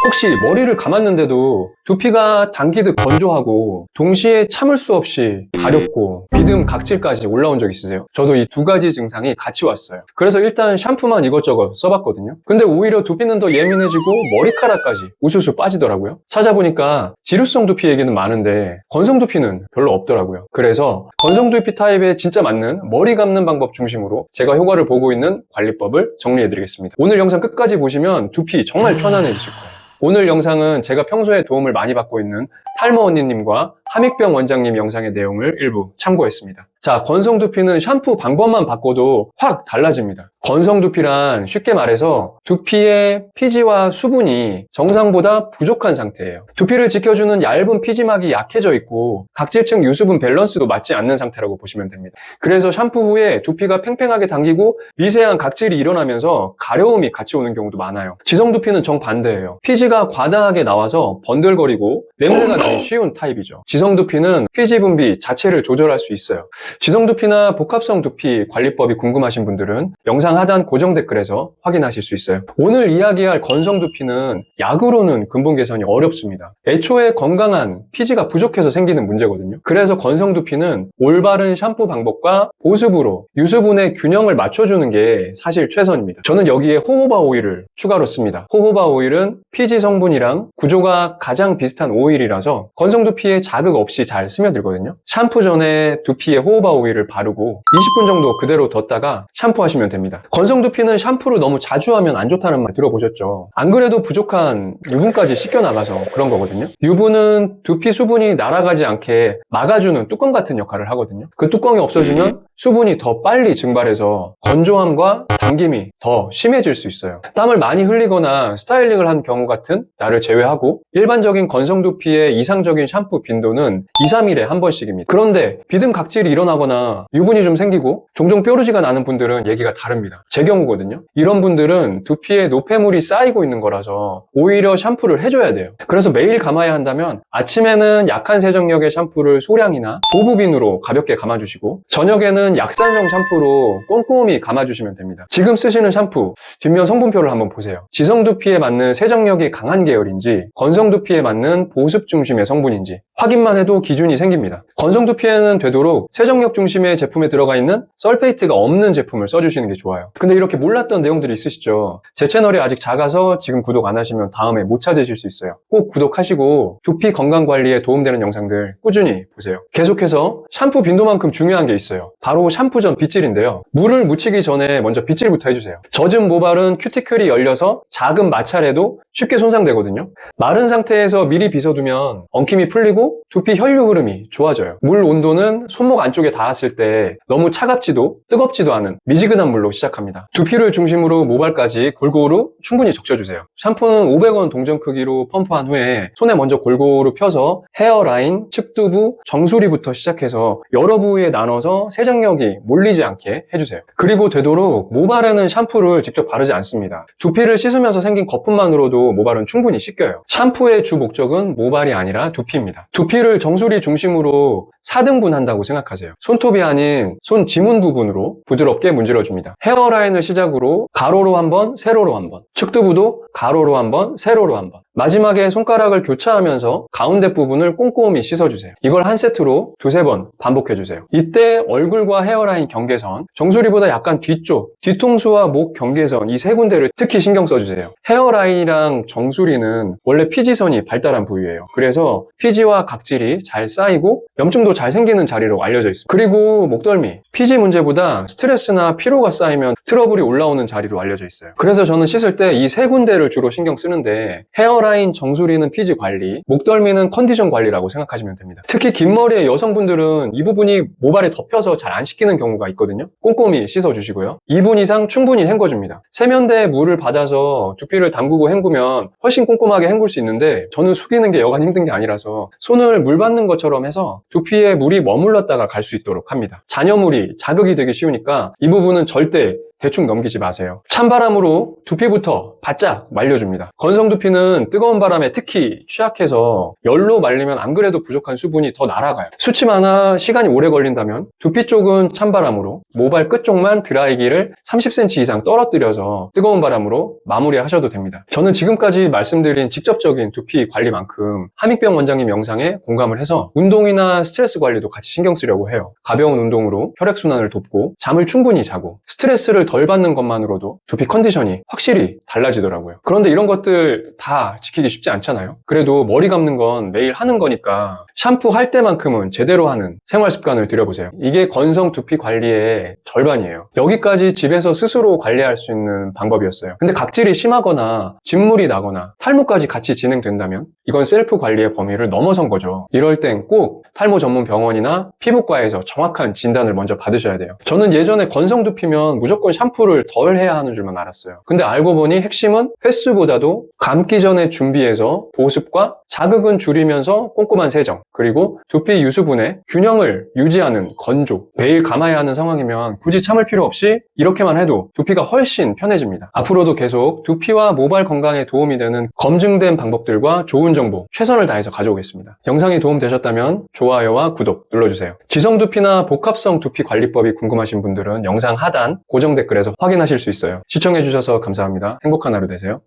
혹시 머리를 감았는데도 두피가 당기듯 건조하고 동시에 참을 수 없이 가렵고 비듬 각질까지 올라온 적 있으세요? 저도 이 두 가지 증상이 같이 왔어요. 그래서 일단 샴푸만 이것저것 써봤거든요. 근데 오히려 두피는 더 예민해지고 머리카락까지 우수수 빠지더라고요. 찾아보니까 지루성 두피 얘기는 많은데 건성 두피는 별로 없더라고요. 그래서 건성 두피 타입에 진짜 맞는 머리 감는 방법 중심으로 제가 효과를 보고 있는 관리법을 정리해드리겠습니다. 오늘 영상 끝까지 보시면 두피 정말 편안해지실 거예요. 오늘 영상은 제가 평소에 도움을 많이 받고 있는 탈모 언니님과 함익병 원장님 영상의 내용을 일부 참고했습니다. 자, 건성 두피는 샴푸 방법만 바꿔도 확 달라집니다. 건성 두피란 쉽게 말해서 두피의 피지와 수분이 정상보다 부족한 상태예요. 두피를 지켜주는 얇은 피지막이 약해져 있고 각질층 유수분 밸런스도 맞지 않는 상태라고 보시면 됩니다. 그래서 샴푸 후에 두피가 팽팽하게 당기고 미세한 각질이 일어나면서 가려움이 같이 오는 경우도 많아요. 지성 두피는 정반대예요. 피지가 과다하게 나와서 번들거리고 냄새가 나기 쉬운 타입이죠. 지성 두피는 피지 분비 자체를 조절할 수 있어요. 지성 두피나 복합성 두피 관리법이 궁금하신 분들은 영상 하단 고정 댓글에서 확인하실 수 있어요. 오늘 이야기할 건성 두피는 약으로는 근본 개선이 어렵습니다. 애초에 건강한 피지가 부족해서 생기는 문제거든요. 그래서 건성 두피는 올바른 샴푸 방법과 보습으로 유수분의 균형을 맞춰주는 게 사실 최선입니다. 저는 여기에 호호바 오일을 추가로 씁니다. 호호바 오일은 피지 성분이랑 구조가 가장 비슷한 오일이라서 건성 두피에 자극 없이 잘 스며들거든요. 샴푸 전에 두피에 호호바 오일을 바르고 20분 정도 그대로 뒀다가 샴푸하시면 됩니다. 건성 두피는 샴푸를 너무 자주 하면 안 좋다는 말 들어보셨죠? 안 그래도 부족한 유분까지 씻겨나가서 그런 거거든요. 유분은 두피 수분이 날아가지 않게 막아주는 뚜껑 같은 역할을 하거든요. 그 뚜껑이 없어지면 수분이 더 빨리 증발해서 건조함과 당김이 더 심해질 수 있어요. 땀을 많이 흘리거나 스타일링을 한 경우 같은 날을 제외하고 일반적인 건성 두피의 이상적인 샴푸 빈도는 2, 3일에 한 번씩입니다. 그런데 비듬 각질이 일어나거나 유분이 좀 생기고 종종 뾰루지가 나는 분들은 얘기가 다릅니다. 제 경우거든요. 이런 분들은 두피에 노폐물이 쌓이고 있는 거라서 오히려 샴푸를 해줘야 돼요. 그래서 매일 감아야 한다면 아침에는 약한 세정력의 샴푸를 소량이나 도부빈으로 가볍게 감아주시고 저녁에는 약산성 샴푸로 꼼꼼히 감아주시면 됩니다. 지금 쓰시는 샴푸 뒷면 성분표를 한번 보세요. 지성 두피에 맞는 세정력이 강한 계열인지 건성 두피에 맞는 보습 중심의 성분인지 확인만 해도 기준이 생깁니다. 건성 두피에는 되도록 세정력 중심의 제품에 들어가 있는 설페이트가 없는 제품을 써주시는 게 좋아요. 근데 이렇게 몰랐던 내용들이 있으시죠? 제 채널이 아직 작아서 지금 구독 안 하시면 다음에 못 찾으실 수 있어요. 꼭 구독하시고 두피 건강 관리에 도움되는 영상들 꾸준히 보세요. 계속해서 샴푸 빈도만큼 중요한 게 있어요. 바로 샴푸 전 빗질인데요. 물을 묻히기 전에 먼저 빗질부터 해주세요. 젖은 모발은 큐티클이 열려서 작은 마찰에도 쉽게 손상되거든요. 마른 상태에서 미리 빗어두면 엉킴이 풀리고 두피 혈류 흐름이 좋아져요. 물 온도는 손목 안쪽에 닿았을 때 너무 차갑지도 뜨겁지도 않은 미지근한 물로 시작합니다. 두피를 중심으로 모발까지 골고루 충분히 적셔주세요. 샴푸는 500원 동전 크기로 펌프한 후에 손에 먼저 골고루 펴서 헤어라인, 측두부, 정수리부터 시작해서 여러 부위에 나눠서 세정력이 몰리지 않게 해주세요. 그리고 되도록 모발에는 샴푸를 직접 바르지 않습니다. 두피를 씻으면서 생긴 거품만으로도 모발은 충분히 씻겨요. 샴푸의 주 목적은 모발이 아니라 두피입니다. 두피를 정수리 중심으로 4등분 한다고 생각하세요. 손톱이 아닌 손 지문 부분으로 부드럽게 문질러줍니다. 헤어라인을 시작으로 가로로 한 번, 세로로 한 번, 측두부도 가로로 한 번, 세로로 한 번, 마지막에 손가락을 교차하면서 가운데 부분을 꼼꼼히 씻어주세요. 이걸 한 세트로 두세 번 반복해주세요. 이때 얼굴과 헤어라인 경계선, 정수리보다 약간 뒤쪽, 뒤통수와 목 경계선 이 세 군데를 특히 신경 써주세요. 헤어라인이랑 정수리는 원래 피지선이 발달한 부위예요. 그래서 피지와 각질이 잘 쌓이고 염증도 잘 생기는 자리로 알려져 있습니다. 그리고 목덜미, 피지 문제보다 스트레스나 피로가 쌓이면 트러블이 올라오는 자리로 알려져 있어요. 그래서 저는 씻을 때 이 세 군데를 주로 신경 쓰는데 헤어라인, 정수리는 피지 관리, 목덜미는 컨디션 관리라고 생각하시면 됩니다. 특히 긴 머리의 여성분들은 이 부분이 모발에 덮여서 잘 안 씻기는 경우가 있거든요. 꼼꼼히 씻어주시고요. 2분 이상 충분히 헹궈줍니다. 세면대에 물을 받아서 두피를 담그고 헹구면 훨씬 꼼꼼하게 헹굴 수 있는데 저는 숙이는 게 여간 힘든 게 아니라서 손을 물 받는 것처럼 해서 두피에 물이 머물렀다가 갈 수 있도록 합니다. 잔여물이 자극이 되기 쉬우니까 이 부분은 절대 대충 넘기지 마세요. 찬바람으로 두피부터 바짝 말려줍니다. 건성 두피는 뜨거운 바람에 특히 취약해서 열로 말리면 안 그래도 부족한 수분이 더 날아가요. 수치 많아 시간이 오래 걸린다면 두피 쪽은 찬바람으로, 모발 끝 쪽만 드라이기를 30cm 이상 떨어뜨려서 뜨거운 바람으로 마무리하셔도 됩니다. 저는 지금까지 말씀드린 직접적인 두피 관리만큼 함익병 원장님 영상에 공감을 해서 운동이나 스트레스 관리도 같이 신경 쓰려고 해요. 가벼운 운동으로 혈액순환을 돕고 잠을 충분히 자고 스트레스를 덜 받는 것만으로도 두피 컨디션이 확실히 달라지더라고요. 그런데 이런 것들 다 지키기 쉽지 않잖아요. 그래도 머리 감는 건 매일 하는 거니까 샴푸 할 때만큼은 제대로 하는 생활 습관을 들여보세요. 이게 건성 두피 관리의 절반이에요. 여기까지 집에서 스스로 관리할 수 있는 방법이었어요. 근데 각질이 심하거나 진물이 나거나 탈모까지 같이 진행된다면 이건 셀프 관리의 범위를 넘어선 거죠. 이럴 땐 꼭 탈모 전문 병원이나 피부과에서 정확한 진단을 먼저 받으셔야 돼요. 저는 예전에 건성 두피면 무조건 샴푸를 덜 해야 하는 줄만 알았어요. 근데 알고 보니 핵심은 횟수보다도 감기 전에 준비해서 보습과 자극은 줄이면서 꼼꼼한 세정, 그리고 두피 유수분의 균형을 유지하는 건조. 매일 감아야 하는 상황이면 굳이 참을 필요 없이 이렇게만 해도 두피가 훨씬 편해집니다. 앞으로도 계속 두피와 모발 건강에 도움이 되는 검증된 방법들과 좋은 정보 최선을 다해서 가져오겠습니다. 영상이 도움되셨다면 좋아요와 구독 눌러주세요. 지성 두피나 복합성 두피 관리법이 궁금하신 분들은 영상 하단 고정 댓글에서 확인하실 수 있어요. 시청해주셔서 감사합니다. 행복한 하루 되세요.